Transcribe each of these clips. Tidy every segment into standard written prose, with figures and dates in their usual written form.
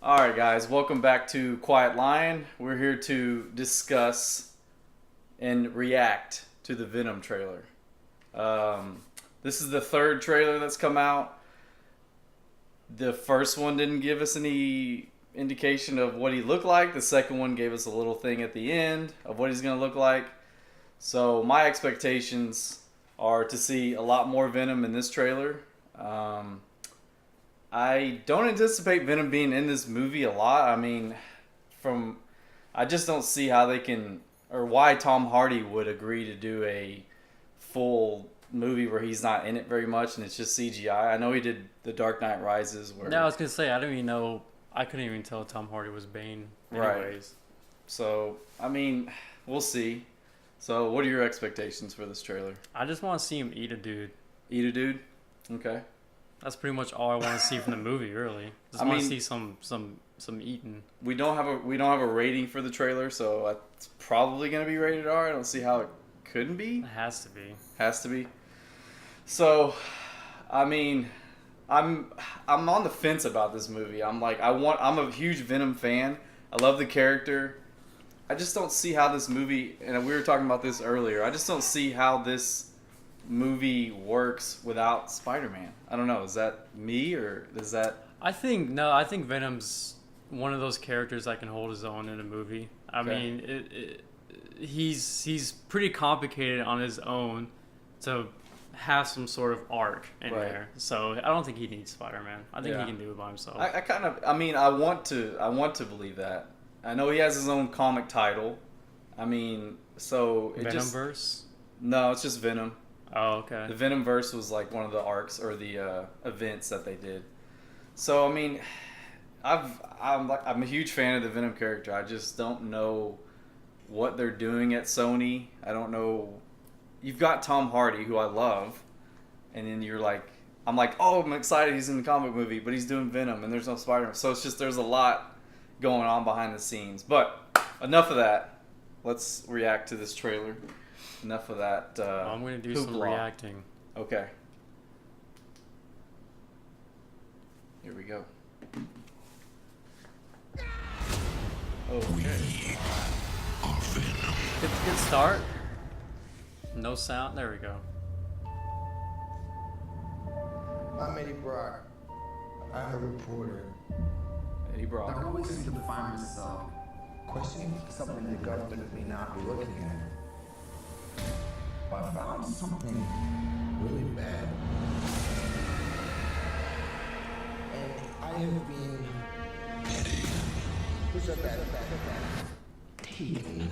All right, guys, welcome back to Quiet Lion. We're here to discuss and react to the Venom trailer. This is the third trailer that's come out. The first one didn't give us any indication of what he looked like. The second one gave us a little thing at the end of what he's going to look like. So my expectations are to see a lot more Venom in this trailer. I don't anticipate Venom being in this movie a lot. I mean, I just don't see how they can, or why Tom Hardy would agree to do a full movie where he's not in it very much and it's just CGI. I know he did The Dark Knight Rises. No, I was gonna say I don't even know. I couldn't even tell Tom Hardy was Bane. Anyways. Right. So I mean, we'll see. So what are your expectations for this trailer? I just want to see him eat a dude. Eat a dude? Okay. That's pretty much all I want to see from the movie, really. Just want to see some eating. We don't have a rating for the trailer, so it's probably gonna be rated R. I don't see how it couldn't be. It has to be. Has to be. So, I mean, I'm on the fence about this movie. I'm a huge Venom fan. I love the character. I just don't see how this movie, and we were talking about this earlier, I just don't see how this movie works without Spider-Man. I don't know. Is that me or is that... I think Venom's one of those characters that can hold his own in a movie. I mean, he's pretty complicated on his own to have some sort of arc in there. So I don't think he needs Spider-Man. I think he can do it by himself. I want to believe that. I know he has his own comic title. I mean, so it Venomverse? No, it's just Venom. Oh, okay. The Venomverse was like one of the arcs or the events that they did. So I mean, I'm a huge fan of the Venom character. I just don't know what they're doing at Sony. I don't know. You've got Tom Hardy, who I love, and then I'm excited he's in the comic movie, but he's doing Venom, and there's no Spider-Man. So it's just there's a lot going on behind the scenes. But enough of that. Let's react to this trailer. Enough of that. I'm going to do some reacting. Okay. Here we go. Okay. Good start. No sound. There we go. I'm Eddie Brock. I'm a reporter. Eddie Brock. I always seem to find myself questioning something the government may not be looking at. I found something really bad. And I have been... Who's that bad? Taken.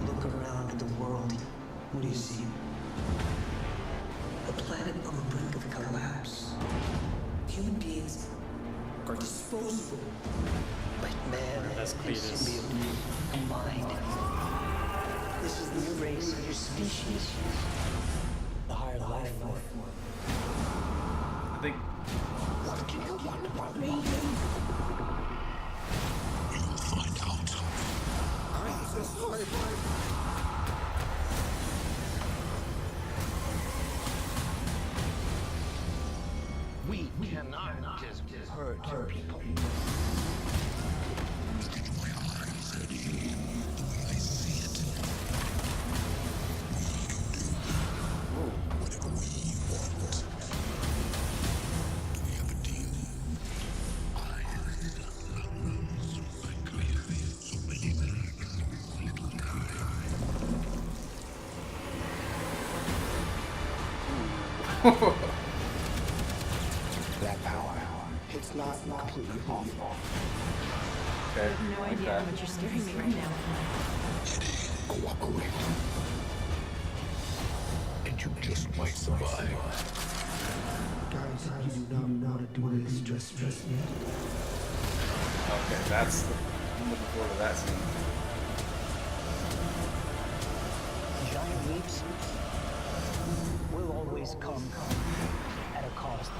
Look around at the world. What do you see? A planet on the brink of collapse. Human beings are disposable. But man and symbiote combined. This is the new race of your species. The higher life form. I think... What do you want about me? You'll find out. I'm so sorry. We cannot just hurt people. Look into my eyes, Eddie. The way I see it. We can do whatever we want. We have a deal. Eyes, lungs, pancreas, so many men, little time. That power, it's not completely awful. Okay. I have no idea how much you're scaring me right now. Cooperate. And you just might survive. Guys, you do not want to do this, just me. Okay, I'm looking forward to that scene. Giant leaps will always come at a cost.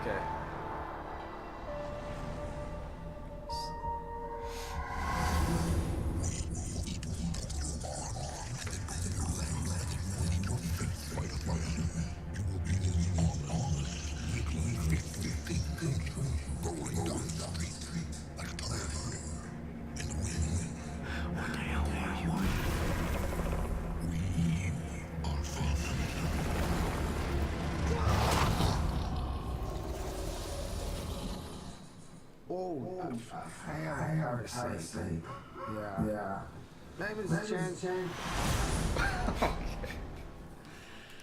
Okay. We Oh, I have to say. Yeah. Maybe it's a chance.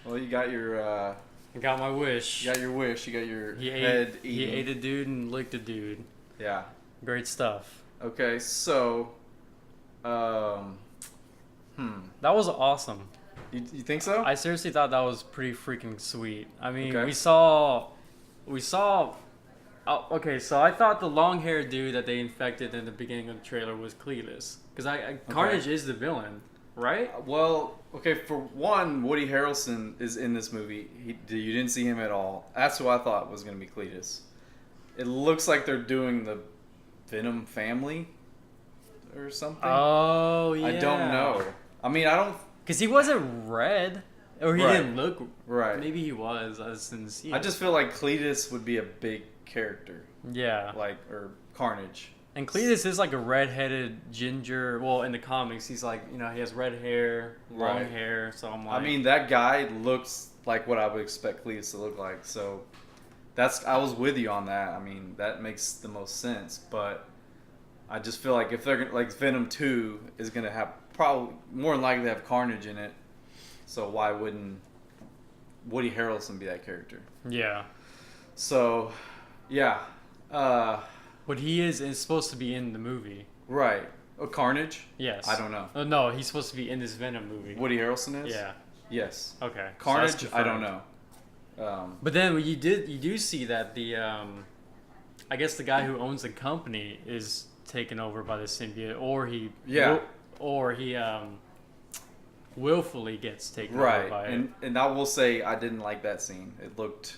Well, you got your I got my wish. you got your wish. You got your He head ate. He eaten. ate a dude and licked a dude. Yeah. Great stuff. Okay. So, That was awesome. you think so? I seriously thought that was pretty freaking sweet. I mean, Okay. we saw. Okay, so I thought the long-haired dude that they infected in the beginning of the trailer was Cletus, because Carnage is the villain, right? Well, okay. For one, Woody Harrelson is in this movie. You didn't see him at all. That's who I thought was going to be Cletus. It looks like they're doing the Venom family or something. Oh yeah. I don't know. I mean, I don't. Because he wasn't red, or he Right. didn't look. Right. Maybe he was. I just didn't see. I it. just feel like Cletus would be a big character, Yeah. or Carnage. And Cletus is like a red-headed ginger. Well, in the comics, he's like, he has red hair, long Right. hair. So I'm like, I mean, that guy looks like what I would expect Cletus to look like. So I was with you on that. I mean, that makes the most sense. But I just feel like if they're like Venom 2 is gonna have probably more than likely have Carnage in it. So why wouldn't Woody Harrelson be that character? yeah. So, yeah. But he is supposed to be in the movie. Right. Oh, Carnage? Yes. I don't know. Oh, no, he's supposed to be in this Venom movie. Woody Harrelson is? Yeah. Yes. Okay. So Carnage? that's I don't confirmed. know. But then you do see that the I guess the guy who owns the company is taken over by the symbiote, or he Yeah. willfully gets taken over by Right. And I will say I didn't like that scene. It looked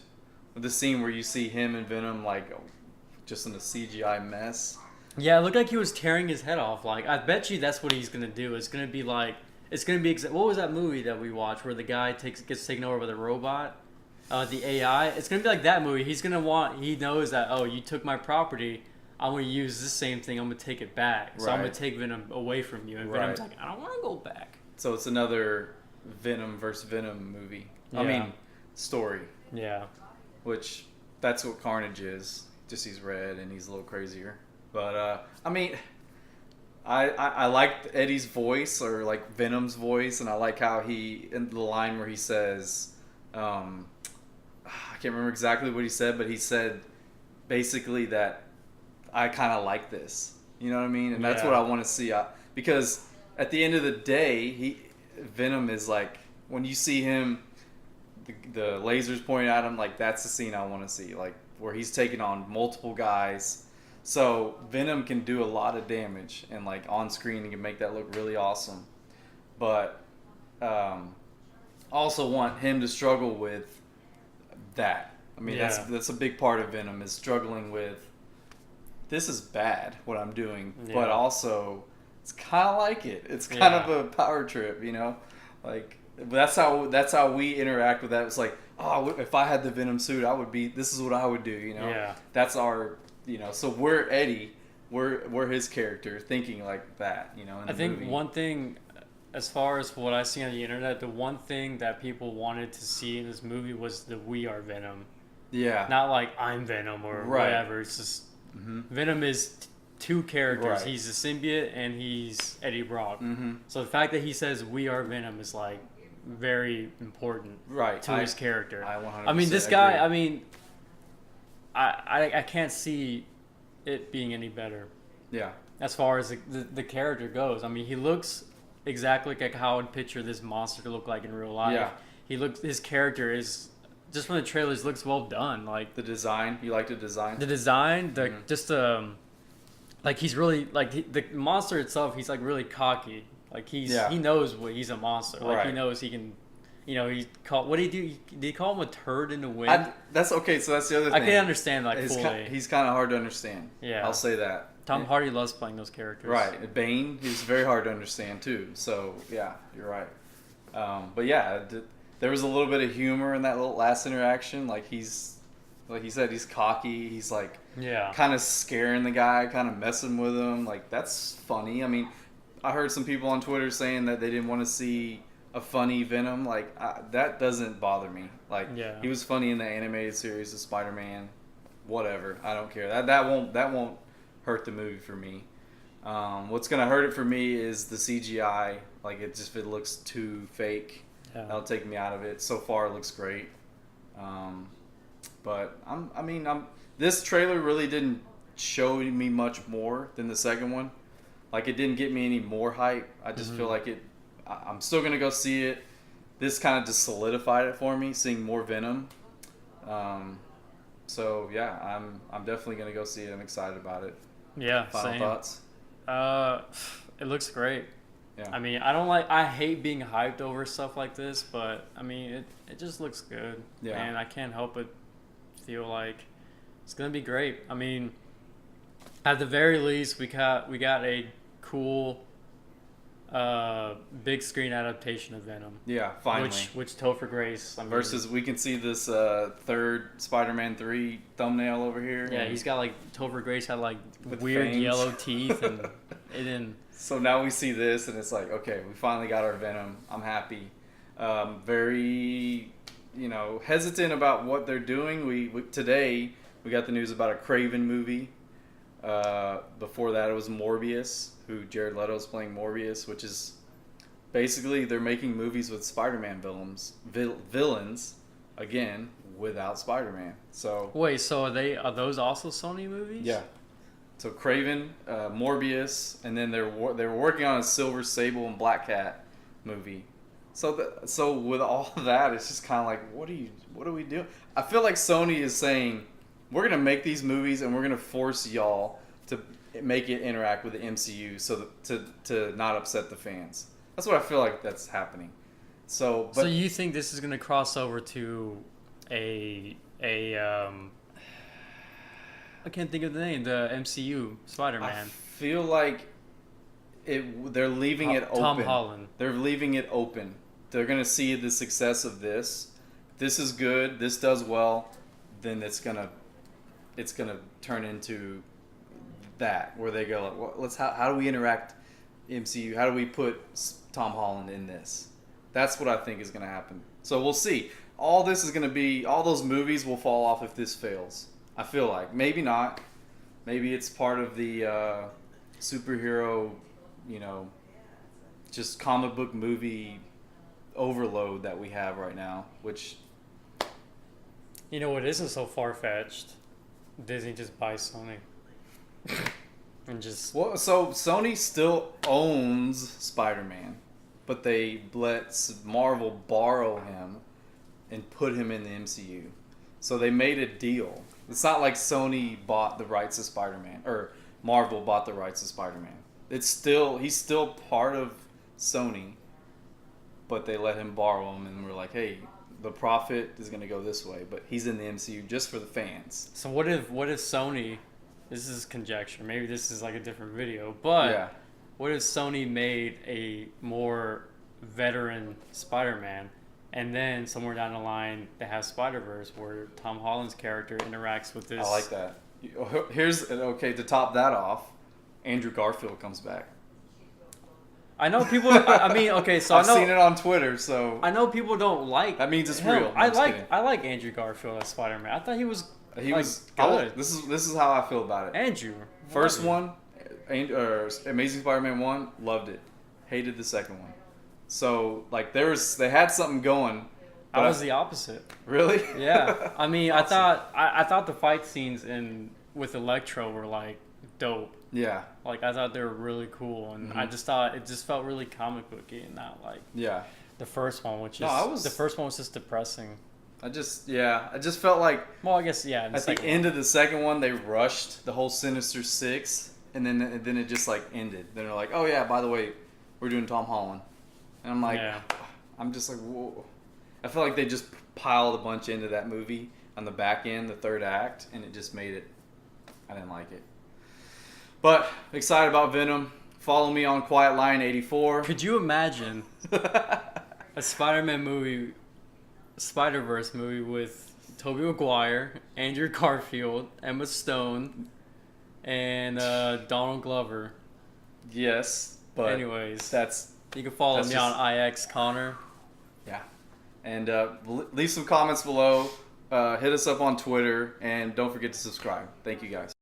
the scene where you see him and Venom like just in a CGI mess. Yeah, it looked like he was tearing his head off. Like, I bet you that's what he's gonna do. It's gonna be like, what was that movie that we watched where the guy gets taken over by the robot, the AI? It's gonna be like that movie. He knows that, oh, you took my property. I'm gonna use this same thing. I'm gonna take it back. So I'm gonna Right. take Venom away from you. And Right. Venom's like, I don't want to go back. So it's another Venom versus Venom movie. I Yeah. mean, story, Yeah. which that's what Carnage is. Just he's red and he's a little crazier. But I mean, I liked Eddie's voice, or like Venom's voice, and I like how in the line where he says, I can't remember exactly what he said, but he said basically that I kind of like this. You know what I mean? And that's Yeah. what I want to see. Because at the end of the day, Venom is like, when you see him, the lasers pointing at him, like that's the scene I want to see, like where he's taking on multiple guys. So Venom can do a lot of damage, and like on screen he can make that look really awesome. But also want him to struggle with that. I mean, Yeah. that's a big part of Venom, is struggling with, this is bad what I'm doing, Yeah. but also it's kind of like it. It's kind Yeah. of a power trip, like that's how we interact with that. It's like, oh, if I had the Venom suit, this is what I would do, Yeah. That's our, so we're Eddie, we're his character thinking like that, in I the think movie. one thing, as far as what I see on the internet, the one thing that people wanted to see in this movie was the "We Are Venom," Yeah. not like "I'm Venom" or Right. whatever. It's just Venom is two characters. Right. He's a symbiote and he's Eddie Brock. Mm-hmm. So the fact that he says "We Are Venom" is like very important Right. to his character. I 100% I mean, this guy. agree. I mean, I can't see it being any better Yeah. as far as the character goes. I mean, he looks exactly like how I would picture this monster to look like in real life. Yeah. His character is, just from the trailers, looks well done. Like The design, you like the design? the design, Mhm. just like he's really like the monster itself. He's like really cocky. Like he knows what he's a monster. Like he Right. knows he can. What did he do? Did he call him a turd in the wind? That's okay. So that's the other thing. I can understand like He's fully. he's kind of hard to understand. Yeah. I'll say that. Tom Hardy loves playing those characters. Right. Bane, he's very hard to understand too. So yeah, you're right. But yeah, there was a little bit of humor in that little last interaction. Like he said, he's cocky. He's like Yeah. kind of scaring the guy, kind of messing with him. Like that's funny. I mean, I heard some people on Twitter saying that they didn't want to see a funny Venom. Like that doesn't bother me. Like Yeah. he was funny in the animated series of Spider-Man whatever. I don't care. That won't hurt the movie for me. What's gonna hurt it for me is the CGI. Like if it looks too fake, that'll take me out of it. So far, it looks great. But this trailer really didn't show me much more than the second one. Like it didn't get me any more hype. I just feel like I'm still gonna go see it. This kind of just solidified it for me, seeing more Venom. So yeah, I'm definitely gonna go see it. I'm excited about it. Yeah, Final same. thoughts? It looks great. Yeah. I mean, I hate being hyped over stuff like this, but I mean, it just looks good. Yeah. And I can't help but feel like it's gonna be great. I mean, at the very least, we got a cool big screen adaptation of Venom. Yeah, finally. Which Topher Grace. I mean, Versus, we can see this third Spider-Man 3 thumbnail over here. Yeah, he's got like Topher Grace had like With weird fangs. yellow teeth, and it didn't. So now we see this, and it's like, okay, we finally got our Venom. I'm happy. Very, hesitant about what they're doing. Today we got the news about a Craven movie. Before that, it was Morbius, who Jared Leto's playing Morbius, which is basically they're making movies with Spider-Man villains again without Spider-Man. So Wait, so are those also Sony movies? yeah. So Craven, Morbius, and then they were working on a Silver Sable and Black Cat movie. So with all of that, it's just kind of like, what are we doing? I feel like Sony is saying, we're gonna make these movies and we're gonna force y'all to make it interact with the MCU so to not upset the fans. That's what I feel like that's happening. So you think this is gonna cross over to a I can't think of the name, the MCU Spider-Man. I feel like they're leaving it open. Tom Holland. They're leaving it open. They're gonna see the success of this. This is good. This does well. Then it's gonna turn into that where they go like, well, how do we interact MCU? How do we put Tom Holland in this? That's what I think is gonna happen. So we'll see. All those movies will fall off if this fails. I feel like maybe not. Maybe it's part of the superhero, just comic book movie overload that we have right now. Which, What isn't so far-fetched? Disney just buys Sony. And just... Well, so Sony still owns Spider-Man, but they let Marvel borrow him and put him in the MCU. So they made a deal. It's not like Sony bought the rights to Spider-Man or Marvel bought the rights to Spider-Man. He's still part of Sony, but they let him borrow him, and we're like, hey, the profit is going to go this way, but he's in the MCU just for the fans. So what if Sony? This is conjecture. Maybe this is like a different video, but Yeah. what if Sony made a more veteran Spider-Man? And then somewhere down the line, they have Spider-Verse where Tom Holland's character interacts with this. I like that. To top that off, Andrew Garfield comes back. I know people. I mean, okay, so I've I know, seen it on Twitter, so I know people don't like. that means it's him. real. No, I'm just kidding. I like Andrew Garfield as Spider-Man. I thought he was was good. This is how I feel about it. Andrew. First whatever. one, Amazing Spider-Man 1, loved it. Hated the second one. So like they had something going. I was the opposite. Really? Yeah. I mean, Awesome. I thought the fight scenes with Electro were like dope. Yeah. Like I thought they were really cool, and I just thought it just felt really comic booky and not like Yeah. the first one, which is the first one was just depressing. I just felt like Well, I guess yeah. at the end of the second one they rushed the whole Sinister Six, and then it just like ended. Then they're like, oh yeah, by the way, we're doing Tom Holland, and I'm like, Yeah. I'm just like, whoa. I feel like they just piled a bunch into that movie on the back end, the third act, and it just made it. I didn't like it. But excited about Venom. Follow me on Quiet Lion 84. Could you imagine a Spider-Man movie, Spider-Verse movie with Tobey Maguire, Andrew Garfield, Emma Stone, and Donald Glover? Yes, but anyways, that's you can follow me just- on IX Connor. yeah. And leave some comments below. Hit us up on Twitter, and don't forget to subscribe. Thank you guys.